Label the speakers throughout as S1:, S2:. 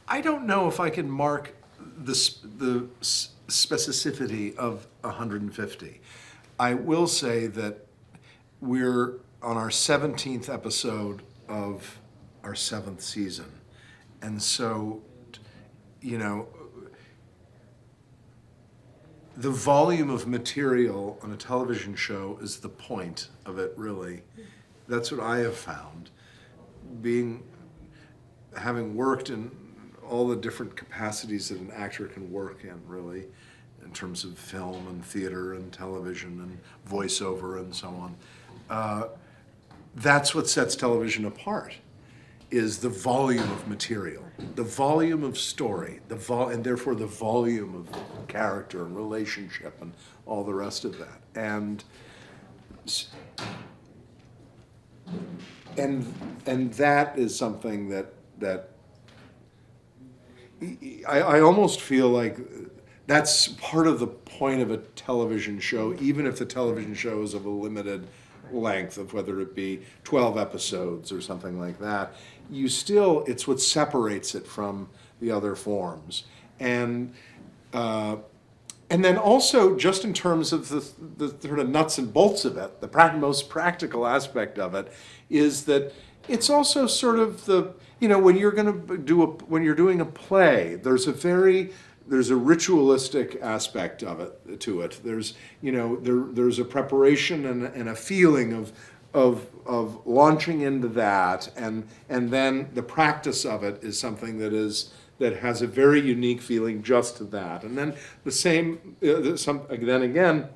S1: I don't know if I can mark the specificity of 150. I will say that we're on our 17th episode of our 7th season. And so, you know, the volume of material on a television show is the point of it, really. That's what I have found. Having worked in all the different capacities that an actor can work in, really, in terms of film and theater and television and voiceover and so on. That's what sets television apart, is the volume of material, the volume of story, and therefore the volume of character and relationship and all the rest of that. And that is something that I almost feel like that's part of the point of a television show, even if the television show is of a limited length, of whether it be 12 episodes or something like that. It's what separates it from the other forms. And then also, just in terms of the sort of nuts and bolts of it, the most practical aspect of it is that it's also sort of when you're going to when you're doing a play, there's a ritualistic aspect of it to it. There's there's a preparation and a feeling of launching into that, and then the practice of it is something that has a very unique feeling just to that. And then then again,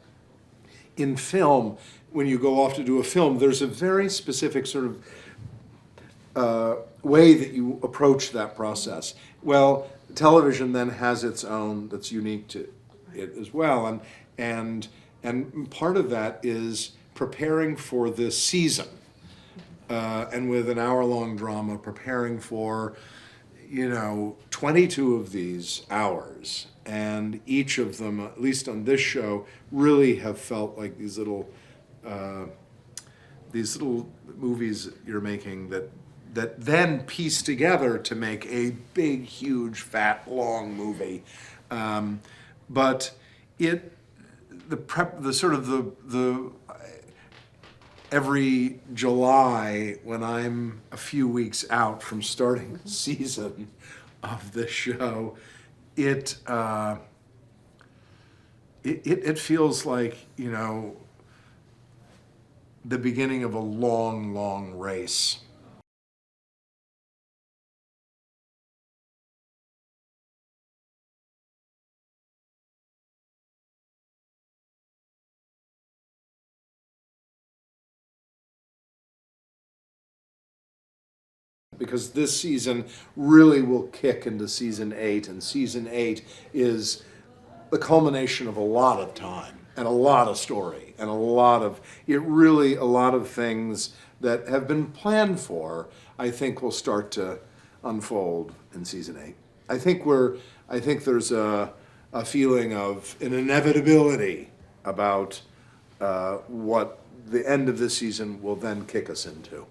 S1: in film, when you go off to do a film, there's a very specific sort of way that you approach that process. Well, television then has its own that's unique to it as well, and part of that is preparing for this season, and with an hour-long drama, preparing for 22 of these hours, and each of them, at least on this show, really have felt like these little movies you're making that then piece together to make a big, huge, fat, long movie. But every July, when I'm a few weeks out from starting the season of this show, it feels like the beginning of a long, long race. Because this season really will kick into season 8, and season 8 is the culmination of a lot of time and a lot of story and a lot of things that have been planned for, I think, will start to unfold in season 8. I think there's a feeling of an inevitability about what the end of this season will then kick us into.